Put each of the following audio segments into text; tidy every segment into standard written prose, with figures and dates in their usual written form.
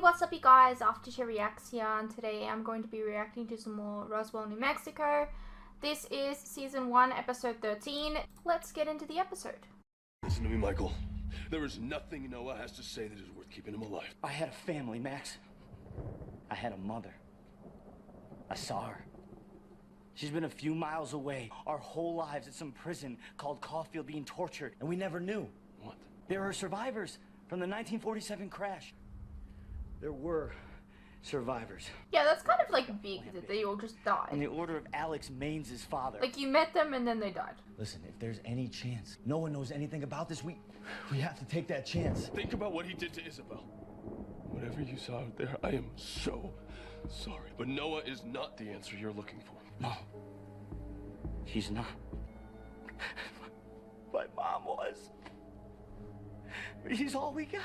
what's up you guys, Aftershare Reacts here, and today I'm going to be reacting to some more Roswell, New Mexico. This is Season 1, Episode 13. Let's get into the episode. Listen to me, Michael. There is nothing Noah has to say that is worth keeping him alive. I had a family, Max. I had a mother. I saw her. She's been a few miles away, our whole lives at some prison called Caulfield being tortured, and we never knew. What? There are survivors from the 1947 crash. There were survivors. Yeah, that's kind of like big that they all just died. In the order of Alex Maine's father. Like you met them and then they died. Listen, if there's any chance no one knows anything about this, we have to take that chance. Think about what he did to Isabel. Whatever you saw out there, I am so sorry. But Noah is not the answer you're looking for. No. He's not. My mom was. He's all we got.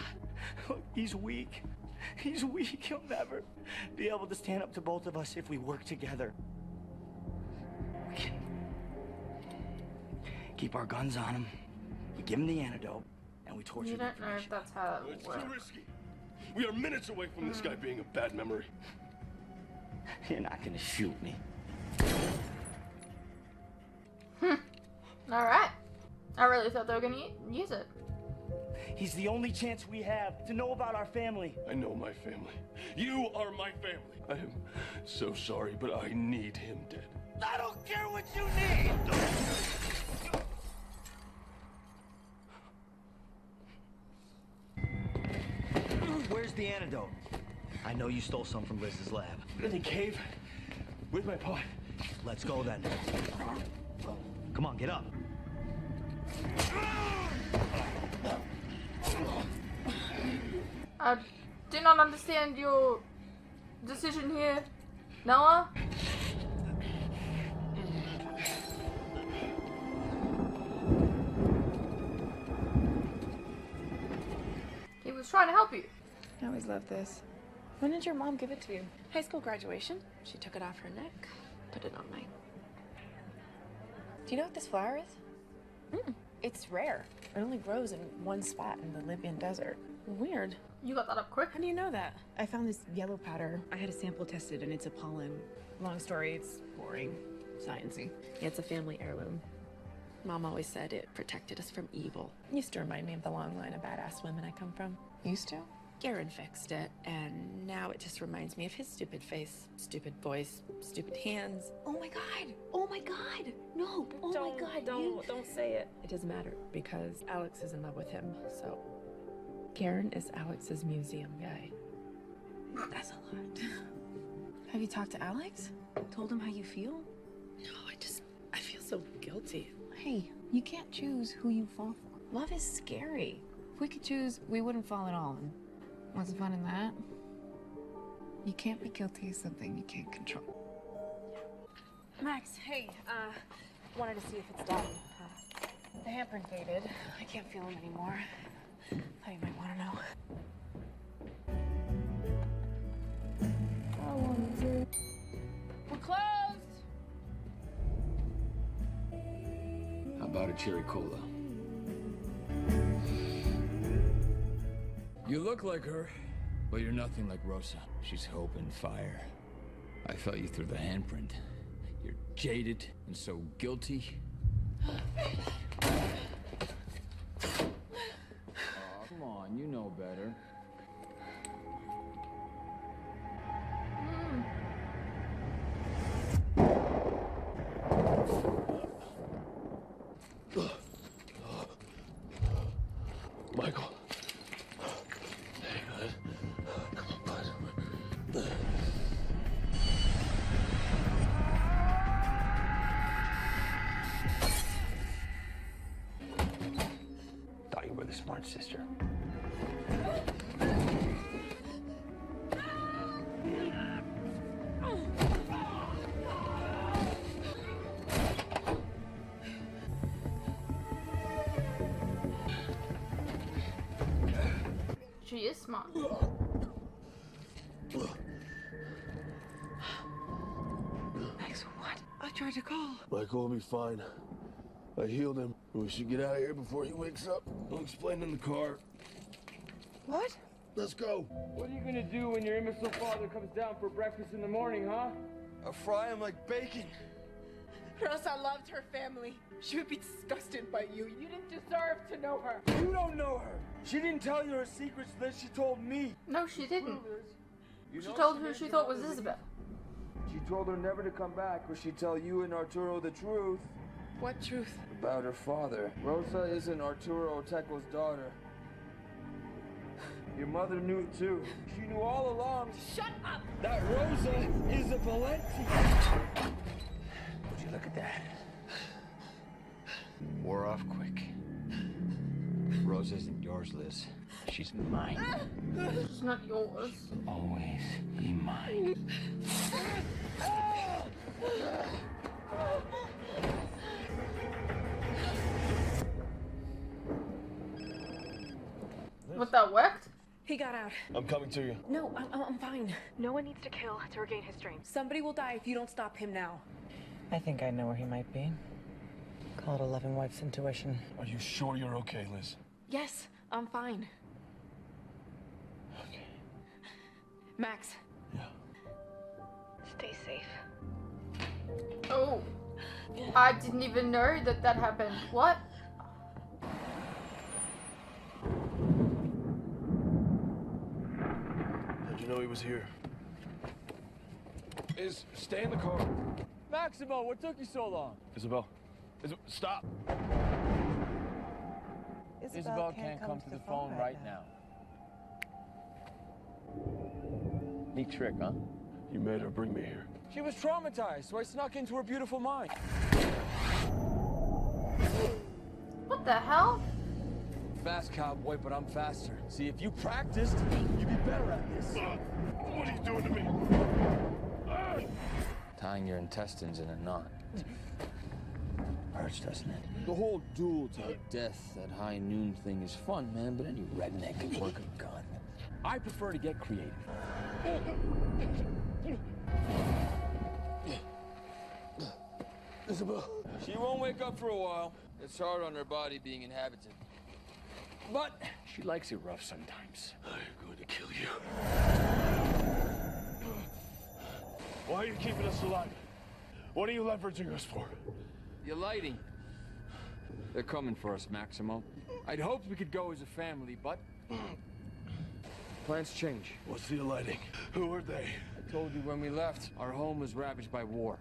Look, he's weak. He's weak. He'll never be able to stand up to both of us if we work together. We can keep our guns on him. We give him the antidote, and we torture him. You don't know if that's how it It's works. too risky. We are minutes away from this guy being a bad memory. You're not gonna shoot me. Alright. I really thought they were gonna use it. He's the only chance we have to know about our family. I know my family. You are my family. I am so sorry, but I need him dead. I don't care what you need! Where's the antidote? I know you stole some from Liz's lab. In the cave with my pot. Let's go then. Come on, get up. I do not understand your decision here, Noah. He was trying to help you. I always loved this. When did your mom give it to you? High school graduation. She took it off her neck, put it on mine. Do you know what this flower is? It's rare. It only grows in one spot in the Libyan desert. Weird. You got that up quick. How do you know that? I found this yellow powder. I had a sample tested and it's a pollen. Long story, it's boring, sciencey. Yeah, it's a family heirloom. Mom always said it protected us from evil. Used to remind me of the long line of badass women I come from. Used to? Garen fixed it, and now it just reminds me of his stupid face, stupid voice, stupid hands. Oh my god! Oh my god! No! Oh my god! Don't say it. It doesn't matter because Alex is in love with him, so Garen is Alex's museum guy. That's a lot. Have you talked to Alex? Told him how you feel? No, I feel so guilty. Hey, you can't choose who you fall for. Love is scary. If we could choose, we wouldn't fall at all. What's the fun in that? You can't be guilty of something you can't control. Max, hey, wanted to see if it's done. The handprint faded. I can't feel them anymore. Thought you might want to know. We're closed! How about a cherry cola? You look like her, but you're nothing like Rosa. She's hope and fire. I felt you through the handprint. You're jaded and so guilty. Aw, come on, you know better. Michael. Hey, bud. Come on, bud. Thought you were the smart sister. She is smart. Max, what? I tried to call. Michael will be fine. I healed him. We should get out of here before he wakes up. I'll explain in the car. What? Let's go. What are you gonna do when your imbecile father comes down for breakfast in the morning, huh? I'll fry him like bacon. Rosa loved her family. She would be disgusted by you. You didn't deserve to know her. You don't know her. She didn't tell you her secrets, Liz. She told me. No, she didn't. You She know told who made she your thought was mother Isabel. She told her never to come back, or she'd tell you and Arturo the truth What truth? about her father. Rosa isn't Arturo Oteco's daughter. Your mother knew too. She knew all along. Shut up! That Rosa is a Valenti. Would you look at that? Wore off quick. Rosa isn't yours, Liz. She's mine. It's not yours. Always be mine. But that worked? He got out. I'm coming to you. No, I'm fine. No one needs to kill to regain his strength. Somebody will die if you don't stop him now. I think I know where he might be. Call it a loving wife's intuition. Are you sure you're okay, Liz? Yes, I'm fine. Okay. Max, Yeah. stay safe. Oh. I didn't even know that that happened. What? How'd you know he was here? Stay in the car. Maximo, what took you so long? Isabel. Stop. Isabel can't come to the phone right now. Neat trick, huh? You made her bring me here. She was traumatized, so I snuck into her beautiful mind. What the hell? Fast cowboy, but I'm faster. See, if you practiced, you'd be better at this. What are you doing to me? Tying your intestines in a knot. Hurts, doesn't it? The whole duel to Death, that high noon thing is fun, man, but any redneck can work a gun. I prefer to get creative. Isabel. She won't wake up for a while. It's hard on her body being inhabited. But She likes it rough sometimes. I'm going to kill you. Why are you keeping us alive? What are you leveraging us for? you're lighting. They're coming for us, Maximo. I'd hoped we could go as a family, but plans change. What's the lighting? Who are they? I told you when we left, our home was ravaged by war.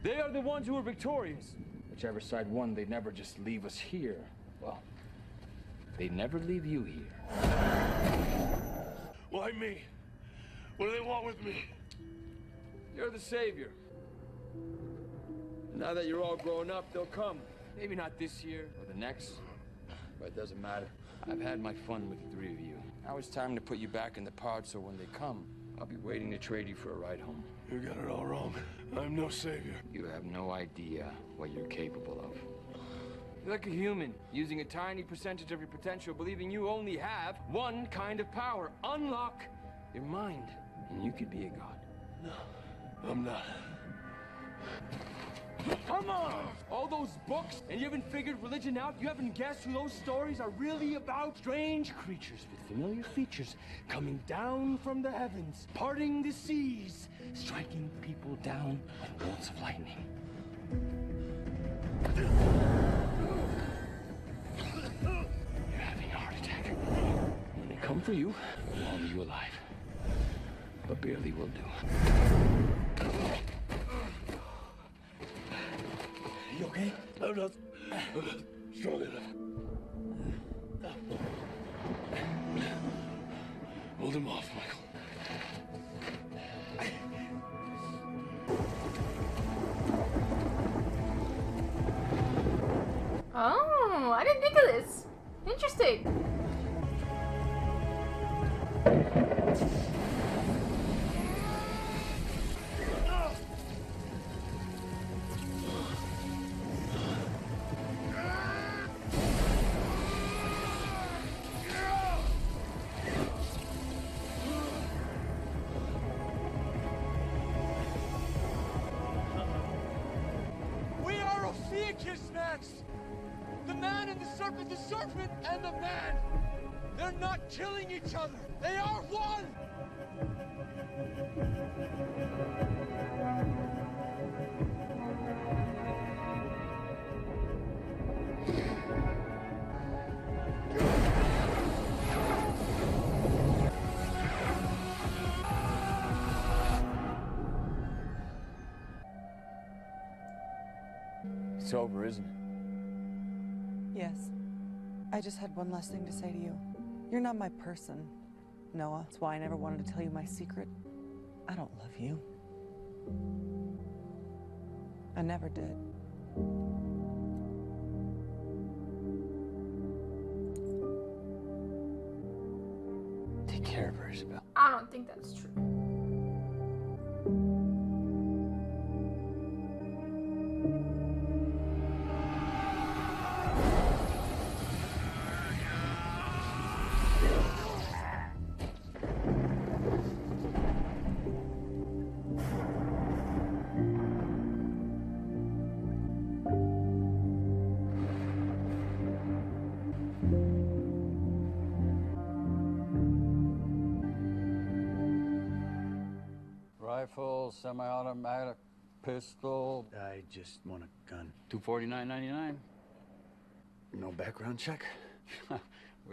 They are the ones who were victorious. Whichever side won, they'd never just leave us here. Well, they'd never leave you here. Why me? What do they want with me? You're the savior. Now that you're all grown up, they'll come. Maybe not this year or the next, but it doesn't matter. I've had my fun with the three of you. Now it's time to put you back in the pod so when they come, I'll be waiting to trade you for a ride home. You got it all wrong. I'm no savior. You have no idea what you're capable of. You're like a human, using a tiny percentage of your potential, believing you only have one kind of power. Unlock your mind, and you could be a god. No, I'm not. Come on! All those books, and you haven't figured religion out? You haven't guessed who those stories are really about? Strange creatures with familiar features coming down from the heavens, parting the seas, striking people down like bolts of lightning. You're having a heart attack. When they come for you, we'll all leave you alive. But barely will do. You okay? I'm not strong enough. Hold him off, Michael. Oh, I didn't think of this. Interesting. We are Ophiuchus, Max! The man and the serpent and the man! They're not killing each other. They are one. It's over, isn't it? Yes. I just had one last thing to say to you. You're not my person, Noah. That's why I never wanted to tell you my secret. I don't love you. I never did. Take care of her, Isabel. I don't think that's true. Rifle, semi-automatic, pistol. I just want a gun. $249.99. No background check? Where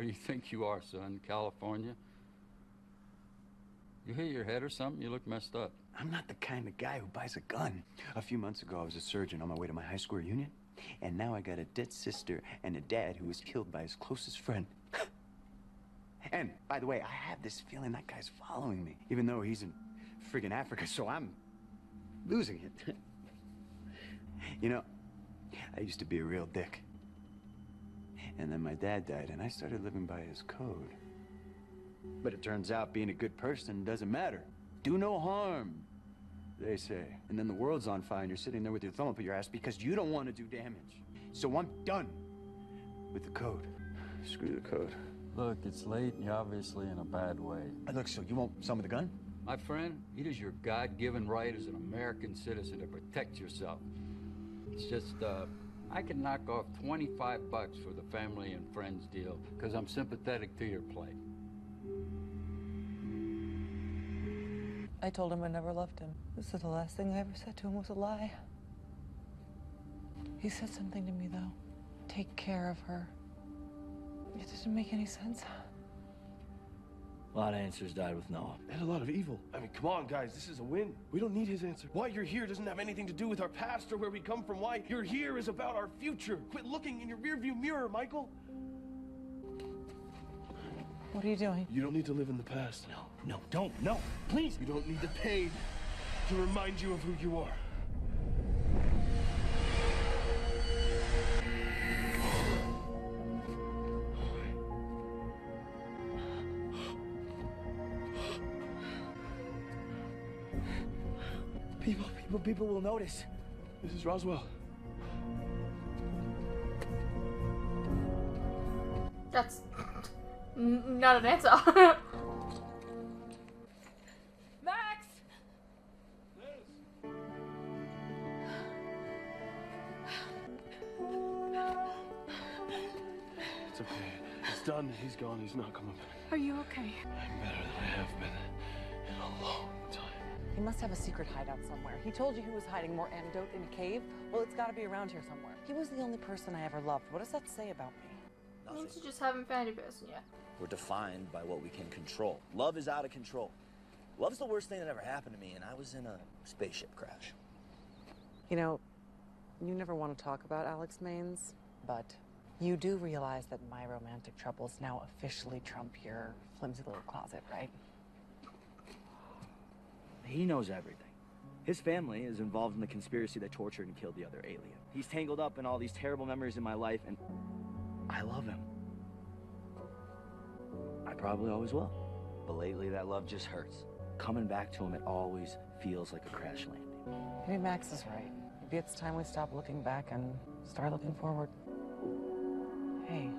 do you think you are, son? California? You hit your head or something? You look messed up. I'm not the kind of guy who buys a gun. A few months ago, I was a surgeon on my way to my high school reunion, and now I got a dead sister and a dad who was killed by his closest friend. And, by the way, I have this feeling that guy's following me, even though he's in friggin' Africa, so I'm losing it. You know, I used to be a real dick. And then my dad died, and I started living by his code. But it turns out being a good person doesn't matter. Do no harm, they say. And then the world's on fire, and you're sitting there with your thumb up your ass because you don't want to do damage. So I'm done with the code. Screw the code. Look, it's late and you're obviously in a bad way. Look, so you want some of the gun? My friend, it is your God-given right as an American citizen to protect yourself. It's just, I can knock off $25 for the family and friends deal because I'm sympathetic to your plight. I told him I never loved him. This is the last thing I ever said to him was a lie. He said something to me, though. Take care of her. It didn't make any sense. A lot of answers died with Noah. And a lot of evil. I mean, come on, guys, this is a win. We don't need his answer. Why you're here doesn't have anything to do with our past or where we come from. Why you're here is about our future. Quit looking in your rearview mirror, Michael. What are you doing? You don't need to live in the past. No, don't, no, please. You don't need the pain to remind you of who you are. People will notice. This is Roswell. That's not an answer. Max! It's okay. It's done. He's gone. He's not coming back. Are you okay? I'm better than I have been in a long time. He must have a secret hideout somewhere. He told you he was hiding more antidote in a cave. Well, it's got to be around here somewhere. He was the only person I ever loved. What does that say about me? Means you just haven't found your person yet. We're defined by what we can control. Love is out of control. Love's the worst thing that ever happened to me, and I was in a spaceship crash. You know, you never want to talk about Alex Maines, but you do realize that my romantic troubles now officially trump your flimsy little closet, right? He knows everything. His family is involved in the conspiracy that tortured and killed the other alien. He's tangled up in all these terrible memories in my life, and I love him. I probably always will. But lately, that love just hurts. Coming back to him, it always feels like a crash landing. Maybe Max is right. Maybe it's time we stop looking back and start looking forward. Hey.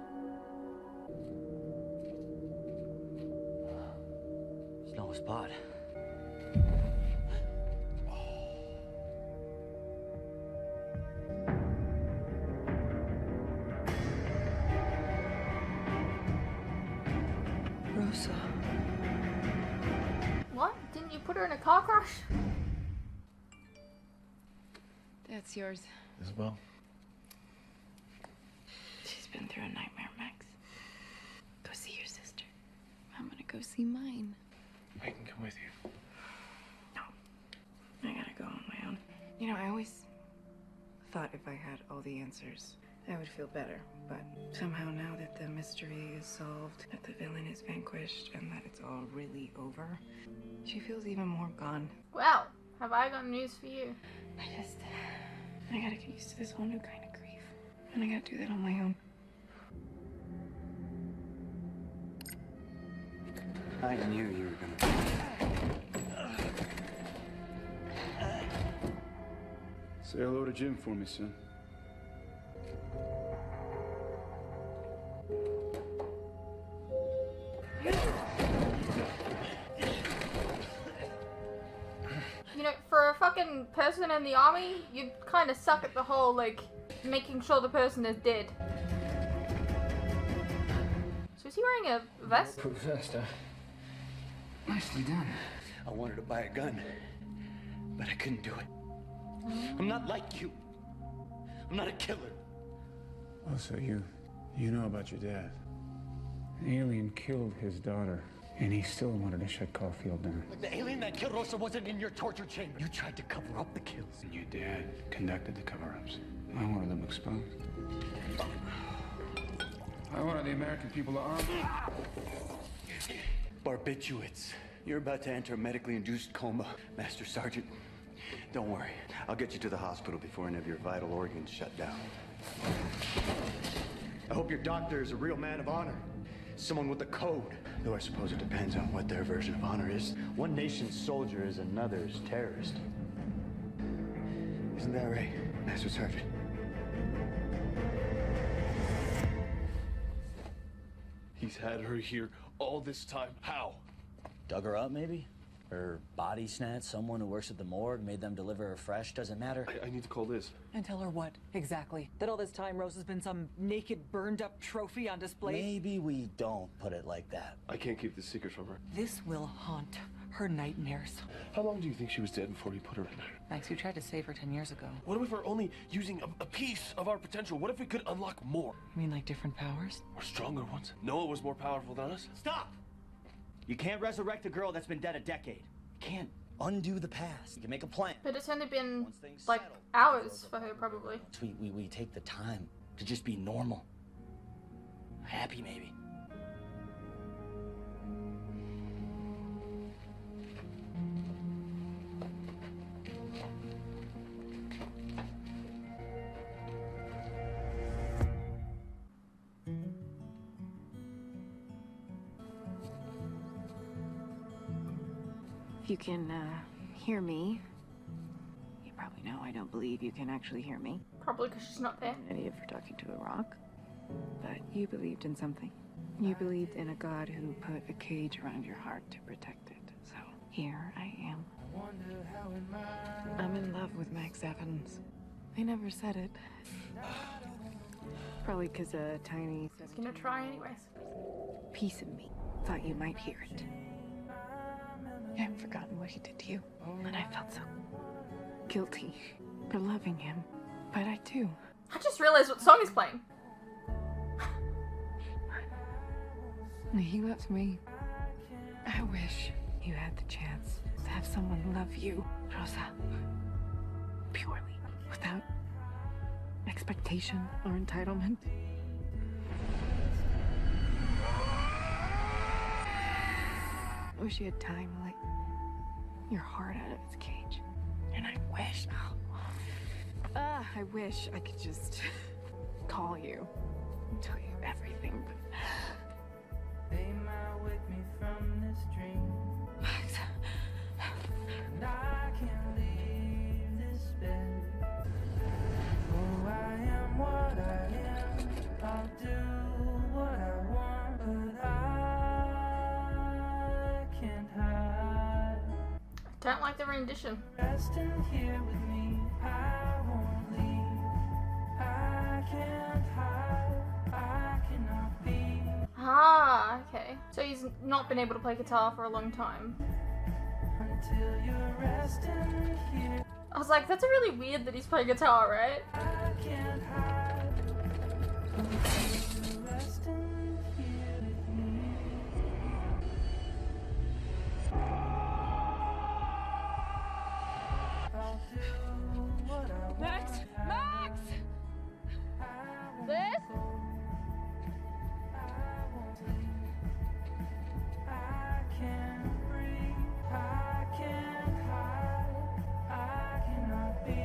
It's Noah's pod. Rosa. What? Didn't you put her in a car crash? That's yours. Isabel? She's been through a nightmare, Max. Go see your sister. I'm gonna go see mine. I can come with you. No. I gotta go on my own. You know, I always thought if I had all the answers, I would feel better. But somehow now that the mystery is solved, that the villain is vanquished, and that it's all really over, she feels even more gone. Well, have I got news for you? I gotta get used to this whole new kind of grief. And I gotta do that on my own. I knew you were gonna. Say hello to Jim for me, son. You know, for a fucking person in the army, you kind of suck at the whole, like, making sure the person is dead. So is he wearing a vest? Vest, huh? Nicely done. I wanted to buy a gun, but I couldn't do it. I'm not like you. I'm not a killer. Oh, so you know about your dad. An alien killed his daughter, and he still wanted to shut Caulfield down. The alien that killed Rosa wasn't in your torture chamber. You tried to cover up the kills. And your dad conducted the cover-ups. I wanted them exposed. I wanted the American people to arm. Barbiturates. You're about to enter a medically induced coma, Master Sergeant. Don't worry. I'll get you to the hospital before any of your vital organs shut down. I hope your doctor is a real man of honor. Someone with a code. Though I suppose it depends on what their version of honor is. One nation's soldier is another's terrorist. Isn't that right, Master Sergeant? He's had her here all this time. How? Dug her up, maybe? Her body snatched someone who works at the morgue, made them deliver her fresh, doesn't matter. I need to call Liz. And tell her what, exactly? That all this time Rosa's been some naked, burned-up trophy on display? Maybe we don't put it like that. I can't keep this secret from her. This will haunt her nightmares. How long do you think she was dead before you put her in there? Max, you tried to save her 10 years ago. What if we're only using a piece of our potential? What if we could unlock more? You mean like different powers? Or stronger ones? Noah was more powerful than us. Stop! You can't resurrect a girl that's been dead a decade. You can't undo the past. You can make a plan. But it's only been, Once things like, settle, hours for her, probably. We take the time to just be normal. Happy, maybe. If you can, hear me, you probably know I don't believe you can actually hear me. Probably because she's not there. I'm an idiot for talking to a rock. But you believed in something. You believed in a god who put a cage around your heart to protect it. So, here I am. I'm in love with Max Evans. I never said it. Probably because a tiny He's gonna try anyways. piece of me thought you might hear it. I haven't forgotten what he did to you. And I felt so guilty for loving him. But I do. I just realized what song is playing. He loves me. I wish you had the chance to have someone love you, Rosa. Purely. Without expectation or entitlement. I wish you had time to let your heart out of its cage. And I wish I could just call you and tell you everything. They might wake me from this dream. Max. And I can't leave this bed. Oh, I am what I am. I'll do what I want, but I can't hide. Don't like the rendition. Resting here with me, I won't leave. I can't hide. I cannot be. Ah, okay. So he's not been able to play guitar for a long time. Until you're resting here. I was like, that's a really weird that he's playing guitar, right? I can't hide. Until you're resting here with me. I'll do what I want. Max! Max! Liz? I can't breathe, I can't hide, I cannot be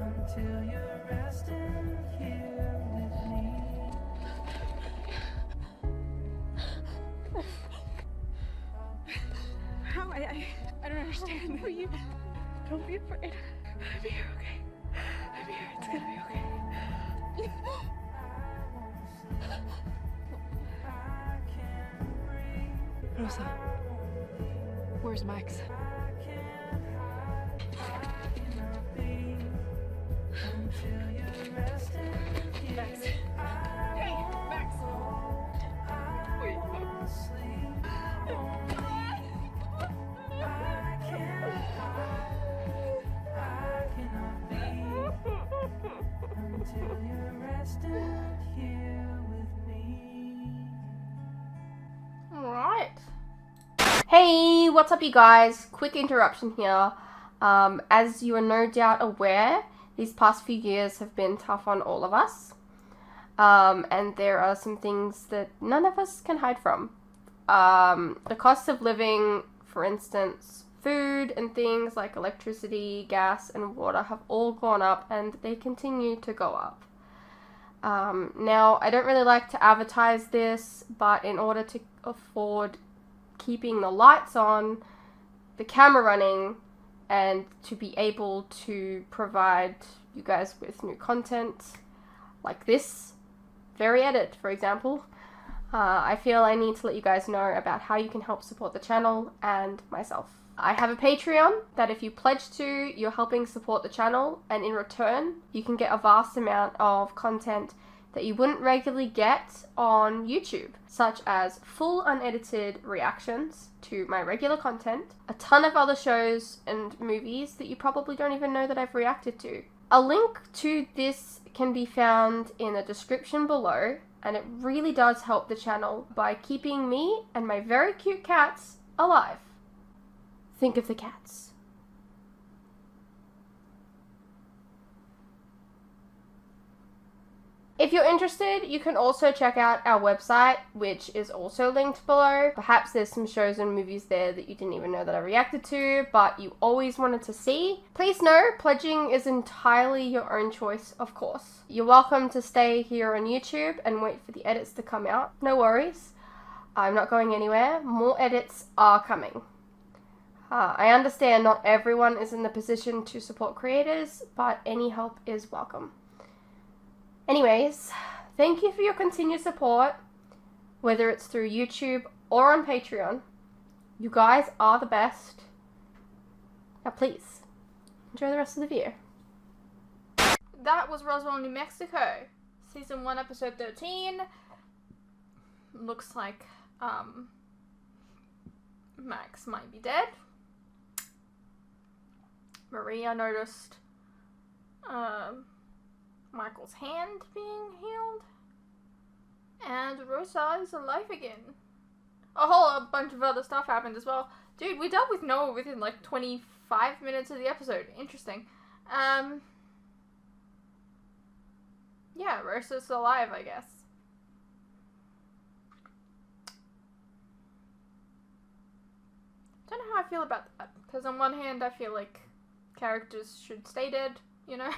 until you're resting here with me. How? I don't understand. Will you? Don't be afraid. I'm here, okay? I'm here. It's gonna be okay. Rosa, where's Max? Max. Hey, Max. Wait. Until you're resting here with me. Alright. Hey, what's up you guys? Quick interruption here. As you are no doubt aware, these past few years have been tough on all of us. And there are some things that none of us can hide from. The cost of living, for instance, food and things like electricity, gas, and water have all gone up, and they continue to go up. Now, I don't really like to advertise this, but in order to afford keeping the lights on, the camera running, and to be able to provide you guys with new content like this very edit, for example, I feel I need to let you guys know about how you can help support the channel and myself. I have a Patreon that if you pledge to, you're helping support the channel, and in return, you can get a vast amount of content that you wouldn't regularly get on YouTube, such as full unedited reactions to my regular content, a ton of other shows and movies that you probably don't even know that I've reacted to. A link to this can be found in the description below, and it really does help the channel by keeping me and my very cute cats alive. Think of the cats. If you're interested, you can also check out our website, which is also linked below. Perhaps there's some shows and movies there that you didn't even know that I reacted to, but you always wanted to see. Please know, pledging is entirely your own choice, of course. You're welcome to stay here on YouTube and wait for the edits to come out. No worries. I'm not going anywhere. More edits are coming. I understand not everyone is in the position to support creators, but any help is welcome. Anyways, thank you for your continued support, whether it's through YouTube or on Patreon. You guys are the best. Now please, enjoy the rest of the video. That was Roswell, New Mexico. Season 1, Episode 13. Looks like, Max might be dead. Maria noticed, Michael's hand being healed, and Rosa is alive again. A whole bunch of other stuff happened as well. Dude, we dealt with Noah within like 25 minutes of the episode. Interesting. Yeah, Rosa's alive, I guess. Don't know how I feel about that, because on one hand I feel like characters should stay dead, you know?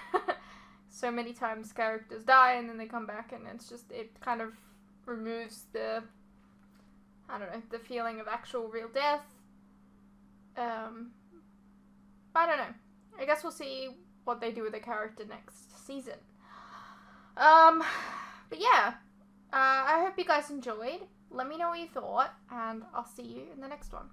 So many times characters die and then they come back, and it's just, it kind of removes the, I don't know, the feeling of actual real death. I don't know. I guess we'll see what they do with the character next season. But yeah, I hope you guys enjoyed. Let me know what you thought, and I'll see you in the next one.